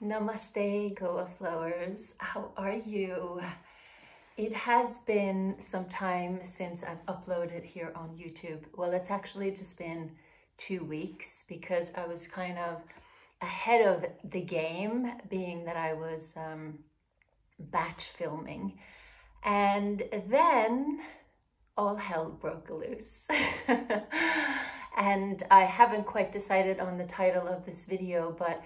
Namaste, Goa Flowers. How are you? It has been some time since I've uploaded here on YouTube. Well, it's actually just been 2 weeks because I was kind of ahead of the game, being that I was batch filming. And then all hell broke loose. And I haven't quite decided on the title of this video, but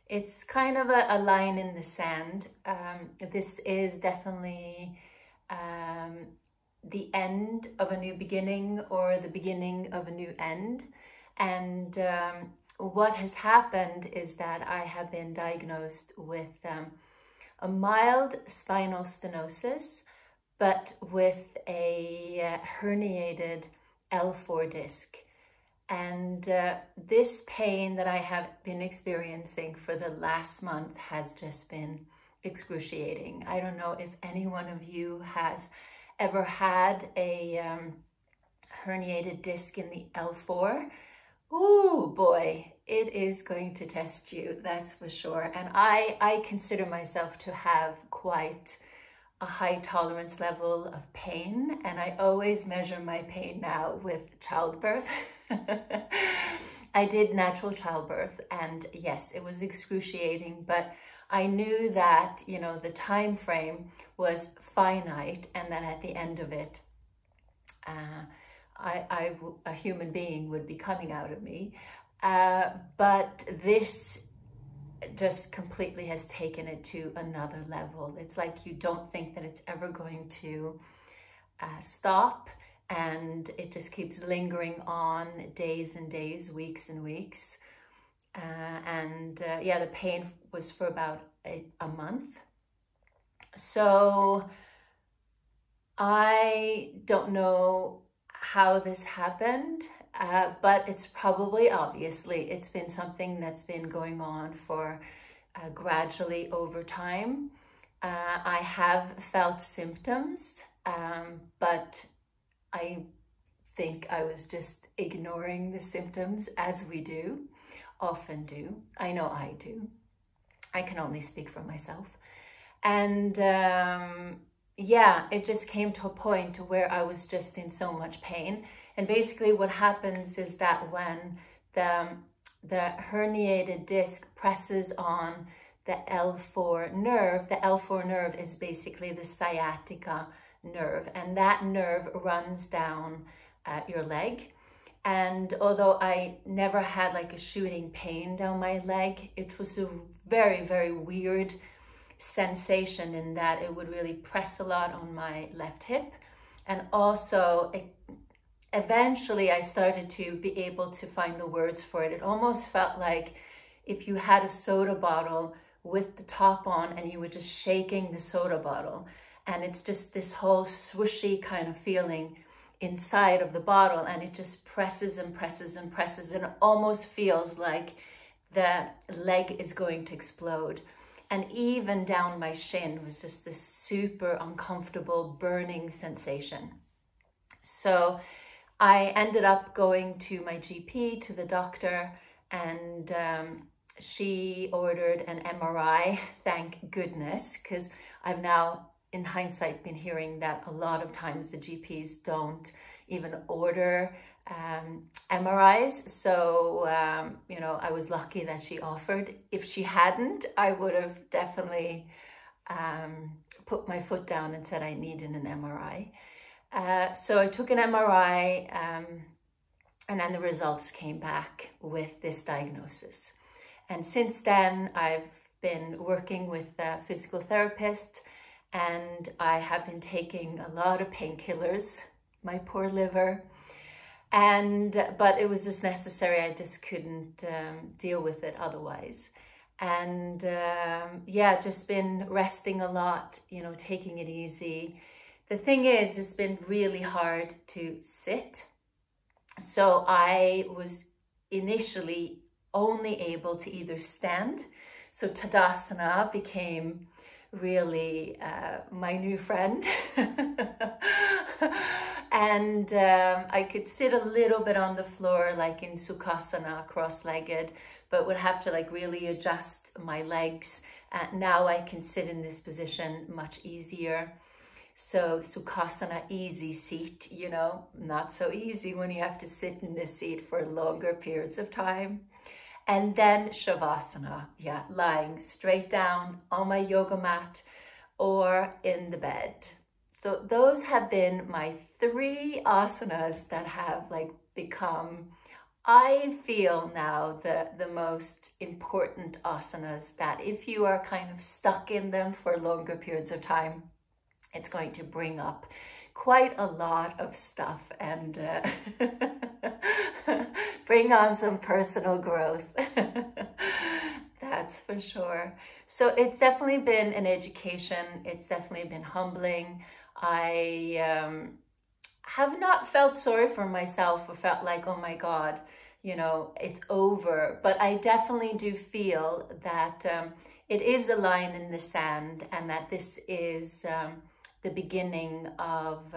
it's kind of a line in the sand. This is definitely the end of a new beginning, or the beginning of a new end. And what has happened is that I have been diagnosed with a mild spinal stenosis, but with a herniated L4 disc. And this pain that I have been experiencing for the last month has just been excruciating. I don't know if any one of you has ever had a herniated disc in the L4. Ooh, boy, it is going to test you, that's for sure. And I consider myself to have quite a high tolerance level of pain, and I always measure my pain now with childbirth. I did natural childbirth, and yes, it was excruciating, but I knew that, you know, the time frame was finite, and that at the end of it, a human being would be coming out of me. But this just completely has taken it to another level. It's like you don't think that it's ever going to stop, and it just keeps lingering on days and days, weeks and weeks. Yeah, the pain was for about a month. So I don't know how this happened, but it's probably, obviously, it's been something that's been going on for gradually over time. I have felt symptoms, but I think I was just ignoring the symptoms, as we often do. I know I do. I can only speak for myself. And yeah, it just came to a point where I was just in so much pain. And basically what happens is that when the herniated disc presses on the L4 nerve is basically the sciatica nerve, and that nerve runs down your leg. And although I never had like a shooting pain down my leg, it was a very, very weird sensation in that it would really press a lot on my left hip. And also eventually I started to be able to find the words for it. It almost felt like if you had a soda bottle with the top on and you were just shaking the soda bottle, and it's just this whole swooshy kind of feeling inside of the bottle, and it just presses and presses and presses, and it almost feels like the leg is going to explode. And even down my shin was just this super uncomfortable burning sensation. So I ended up going to my GP, to the doctor, and she ordered an MRI, thank goodness, because I've now, in hindsight, been hearing that a lot of times the GPs don't even order MRIs. So, you know, I was lucky that she offered. If she hadn't, I would have definitely put my foot down and said I needed an MRI. So I took an MRI, and then the results came back with this diagnosis. And since then, I've been working with a physical therapist, and I have been taking a lot of painkillers, my poor liver. But it was just necessary. I just couldn't deal with it otherwise. And yeah, just been resting a lot, you know, taking it easy. The thing is, it's been really hard to sit. So I was initially only able to either stand. So Tadasana became really my new friend. And I could sit a little bit on the floor, like in Sukhasana, cross-legged, but would have to like really adjust my legs. Now I can sit in this position much easier. So Sukhasana, easy seat, you know, not so easy when you have to sit in this seat for longer periods of time. And then Shavasana, yeah, lying straight down on my yoga mat or in the bed. So those have been my 3 asanas that have like become, I feel now, the most important asanas, that if you are kind of stuck in them for longer periods of time, it's going to bring up quite a lot of stuff and bring on some personal growth. That's for sure. So it's definitely been an education. It's definitely been humbling. I have not felt sorry for myself or felt like, oh my God, you know, it's over. But I definitely do feel that it is a line in the sand, and that this is the beginning of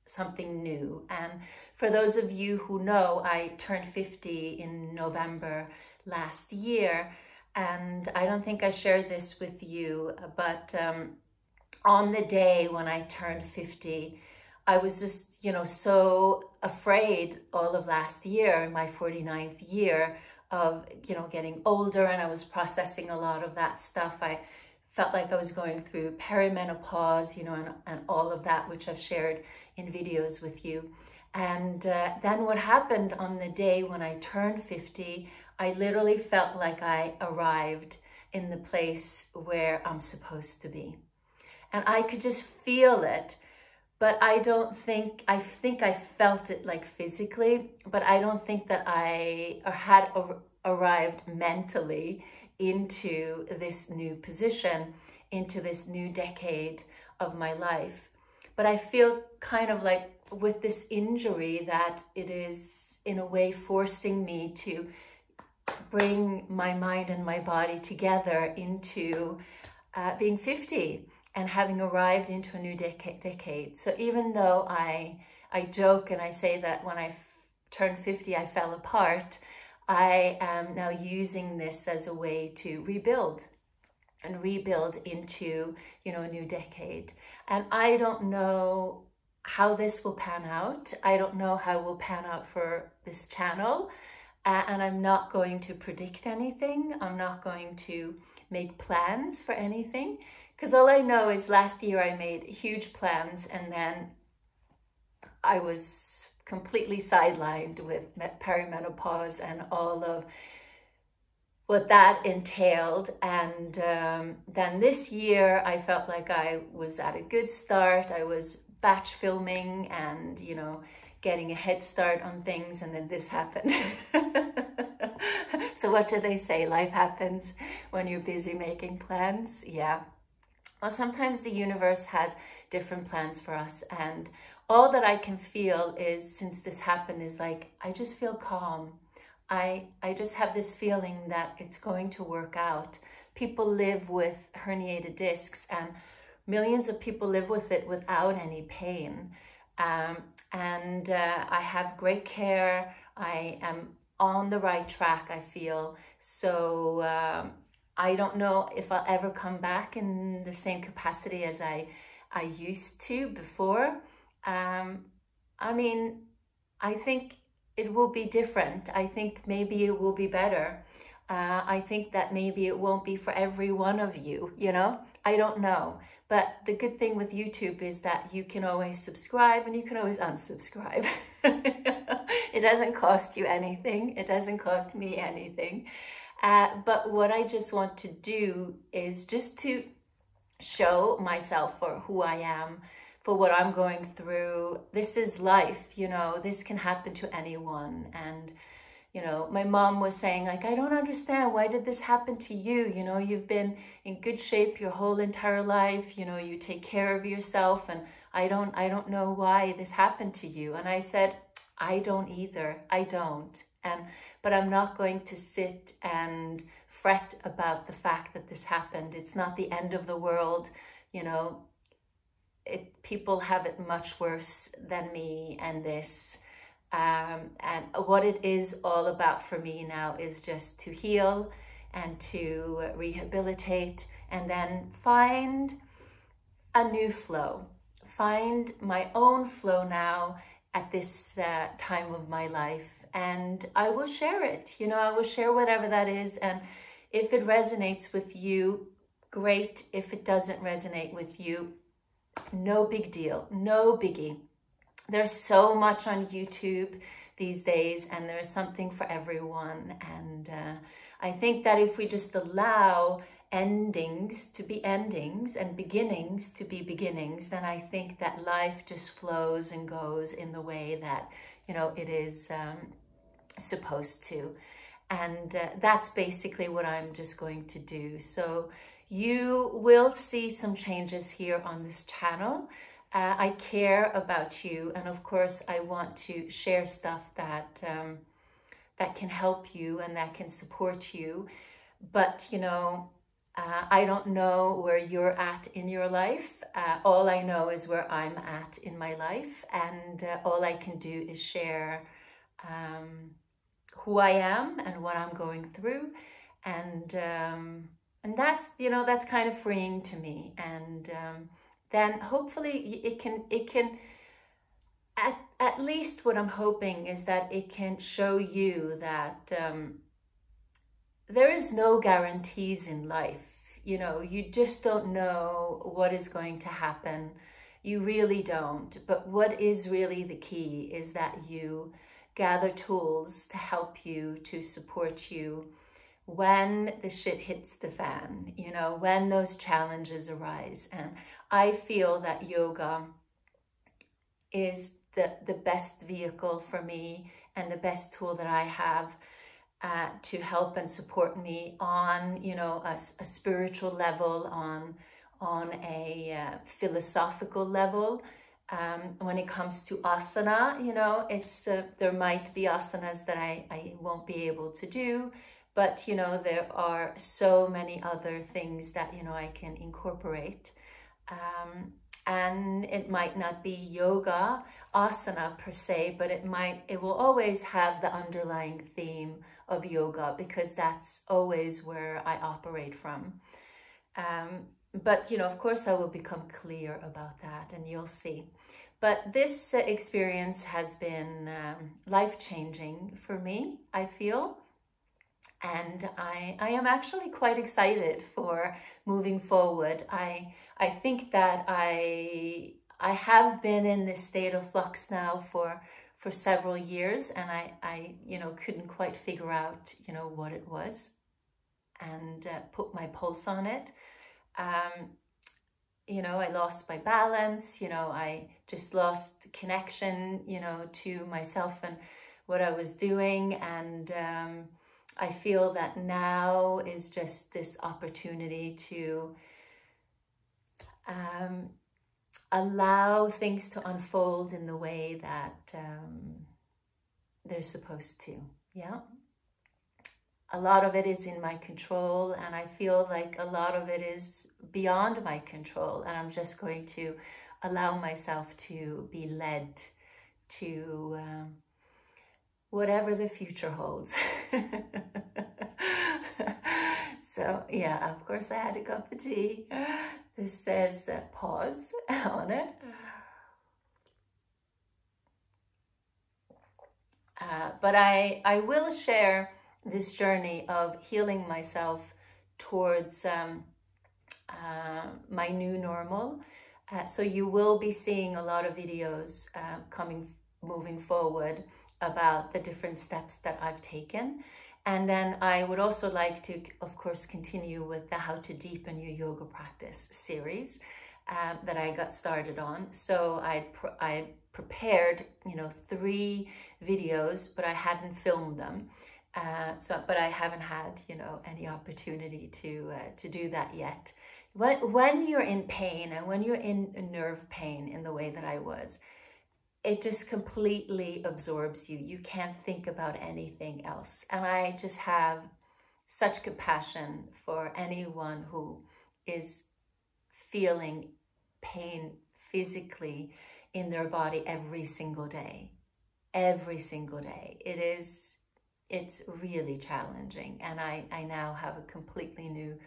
something new. And for those of you who know, I turned 50 in November last year, and I don't think I shared this with you, but on the day when I turned 50, I was just, you know, so afraid all of last year, my 49th year, of, you know, getting older, and I was processing a lot of that stuff. I felt like I was going through perimenopause, you know, and all of that, which I've shared in videos with you. And then what happened on the day when I turned 50, I literally felt like I arrived in the place where I'm supposed to be. And I could just feel it, but I think I felt it like physically, but I don't think that I had arrived mentally into this new position, into this new decade of my life. But I feel kind of like with this injury that it is in a way forcing me to bring my mind and my body together into being 50 and having arrived into a new decade. So even though I joke and I say that when I turned 50 I fell apart, I am now using this as a way to rebuild and rebuild into, you know, a new decade. And I don't know how this will pan out. I don't know how it will pan out for this channel. And I'm not going to predict anything. I'm not going to make plans for anything, because all I know is last year I made huge plans and then I was completely sidelined with perimenopause and all of what that entailed. And then this year I felt like I was at a good start. I was batch filming and, you know, getting a head start on things, and then this happened. So what do they say? Life happens when you're busy making plans. Yeah. Well, sometimes the universe has different plans for us, and all that I can feel is, since this happened, is like, I just feel calm. I just have this feeling that it's going to work out. People live with herniated discs, and millions of people live with it without any pain. And I have great care. I am on the right track, I feel. So I don't know if I'll ever come back in the same capacity as I used to before. I mean, I think it will be different. I think maybe it will be better. I think that maybe it won't be for every one of you, you know? I don't know. But the good thing with YouTube is that you can always subscribe and you can always unsubscribe. It doesn't cost you anything. It doesn't cost me anything. But what I just want to do is just to show myself for who I am, for what I'm going through. This is life, you know, this can happen to anyone. And, you know, my mom was saying, like, I don't understand, why did this happen to you? You know, you've been in good shape your whole entire life, you know, you take care of yourself, and I don't know why this happened to you. And I said, I don't either, I don't. But I'm not going to sit and fret about the fact that this happened. It's not the end of the world, you know. People have it much worse than me and this. And what it is all about for me now is just to heal and to rehabilitate, and then find a new flow. Find my own flow now at this time of my life. And I will share it, you know, I will share whatever that is. And if it resonates with you, great. If it doesn't resonate with you, no big deal, no biggie. There's so much on YouTube these days, and there's something for everyone. And I think that if we just allow endings to be endings and beginnings to be beginnings, then I think that life just flows and goes in the way that, you know, it is supposed to. And that's basically what I'm just going to do. So you will see some changes here on this channel. I care about you, and of course I want to share stuff that that can help you and that can support you. But you know, I don't know where you're at in your life. All I know is where I'm at in my life, and all I can do is share who I am and what I'm going through, and that's, you know, that's kind of freeing to me. And then hopefully it can at least what I'm hoping is that it can show you that there is no guarantees in life. You know, you just don't know what is going to happen. You really don't. But what is really the key is that you gather tools to help you, to support you when the shit hits the fan, you know, when those challenges arise. And I feel that yoga is the best vehicle for me and the best tool that I have to help and support me on, you know, a spiritual level, on a philosophical level. When it comes to asana, you know, it's there might be asanas that I won't be able to do, but you know, there are so many other things that, you know, I can incorporate. And it might not be yoga asana per se, but it will always have the underlying theme of yoga, because that's always where I operate from. But, you know, of course I will become clear about that, and you'll see. But this experience has been life-changing for me, I feel. And I am actually quite excited for moving forward. I think that I have been in this state of flux now for several years, and I you know, couldn't quite figure out, you know, what it was and put my pulse on it. You know, I lost my balance, you know, I just lost connection, you know, to myself and what I was doing. And I feel that now is just this opportunity to allow things to unfold in the way that they're supposed to. Yeah. A lot of it is in my control, and I feel like a lot of it is beyond my control, and I'm just going to allow myself to be led to whatever the future holds. So yeah, of course I had a cup of tea. This says pause on it. But I will share this journey of healing myself towards my new normal. So you will be seeing a lot of videos moving forward about the different steps that I've taken. And then I would also like to, of course, continue with the How to Deepen Your Yoga Practice series that I got started on. So I prepared, you know, 3 videos, but I hadn't filmed them. But I haven't had, you know, any opportunity to do that yet. When you're in pain, and when you're in nerve pain in the way that I was, it just completely absorbs you. You can't think about anything else. And I just have such compassion for anyone who is feeling pain physically in their body every single day. Every single day. It's really challenging. And I now have a completely new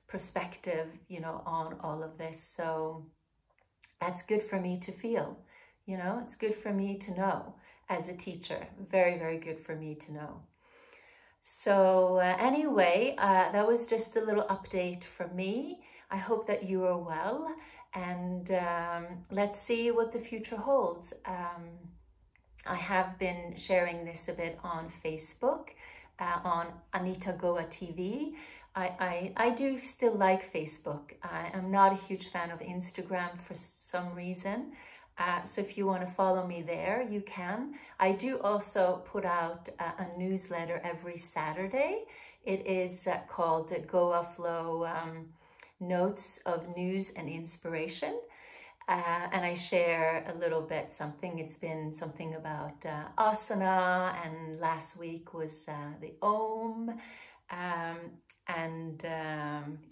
perspective, you know, on all of this. So that's good for me to feel, you know, it's good for me to know as a teacher. Very, very good for me to know. So anyway, that was just a little update from me. I hope that you are well, and let's see what the future holds. I have been sharing this a bit on Facebook, on Anita Goa TV. I do still like Facebook. I'm not a huge fan of Instagram for some reason. So if you want to follow me there, you can. I do also put out a newsletter every Saturday. It is called Goa Flow Notes of News and Inspiration. And I share a little bit something. It's been something about asana, and last week was the Om.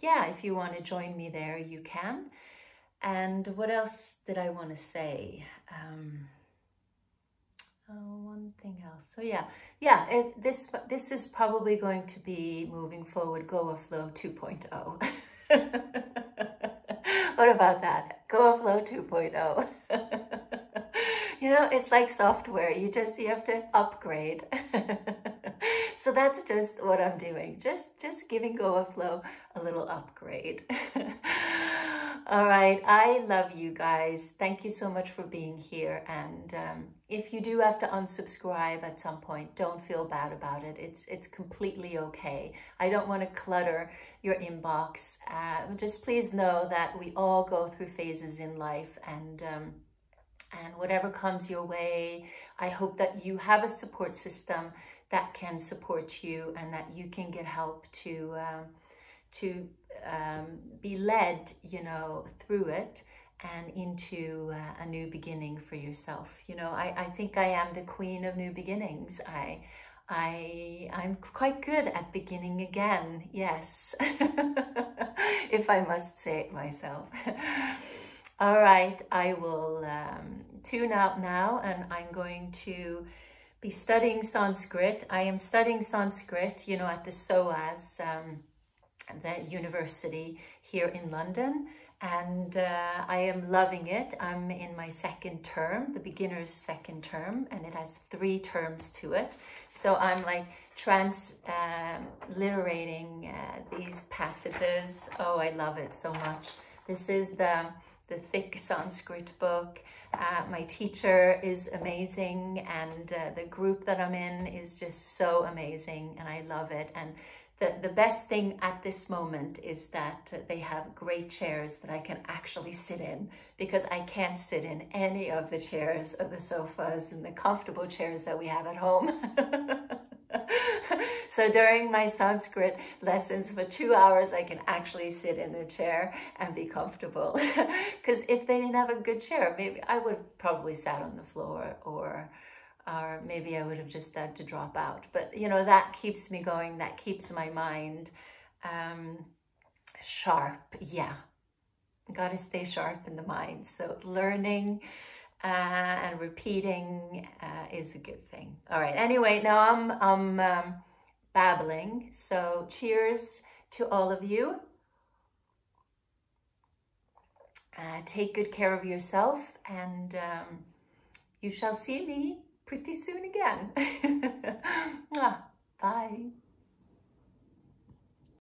Yeah, if you want to join me there, you can. And what else did I want to say? One thing else. So yeah, this is probably going to be, moving forward, Goa Flow 2.0. What about that? Goa Flow 2.0. You know, it's like software. You have to upgrade. So that's just what I'm doing. Just giving Goa Flow a little upgrade. All right, I love you guys. Thank you so much for being here. And if you do have to unsubscribe at some point, don't feel bad about it. It's completely okay. I don't want to clutter your inbox. Just please know that we all go through phases in life, and whatever comes your way, I hope that you have a support system that can support you, and that you can get help to be led, you know, through it and into a new beginning for yourself. You know, I think I am the queen of new beginnings. I'm quite good at beginning again, yes, if I must say it myself. All right, I will tune out now, and I'm going to be studying Sanskrit. I am studying Sanskrit, you know, at the SOAS, the university here in London, and I am loving it. I'm in my second term, the beginner's second term, and it has 3 terms to it. So I'm like transliterating these passages. Oh, I love it so much. This is the thick Sanskrit book. My teacher is amazing, and the group that I'm in is just so amazing, and I love it. And the best thing at this moment is that they have great chairs that I can actually sit in, because I can't sit in any of the chairs or the sofas and the comfortable chairs that we have at home. So during my Sanskrit lessons for 2 hours, I can actually sit in a chair and be comfortable. Because if they didn't have a good chair, maybe I would have probably sat on the floor, or maybe I would have just had to drop out. But, you know, that keeps me going. That keeps my mind sharp. Yeah, got to stay sharp in the mind. So learning and repeating is a good thing. All right. Anyway, now I'm babbling. So cheers to all of you. Take good care of yourself, and you shall see me pretty soon again. Bye.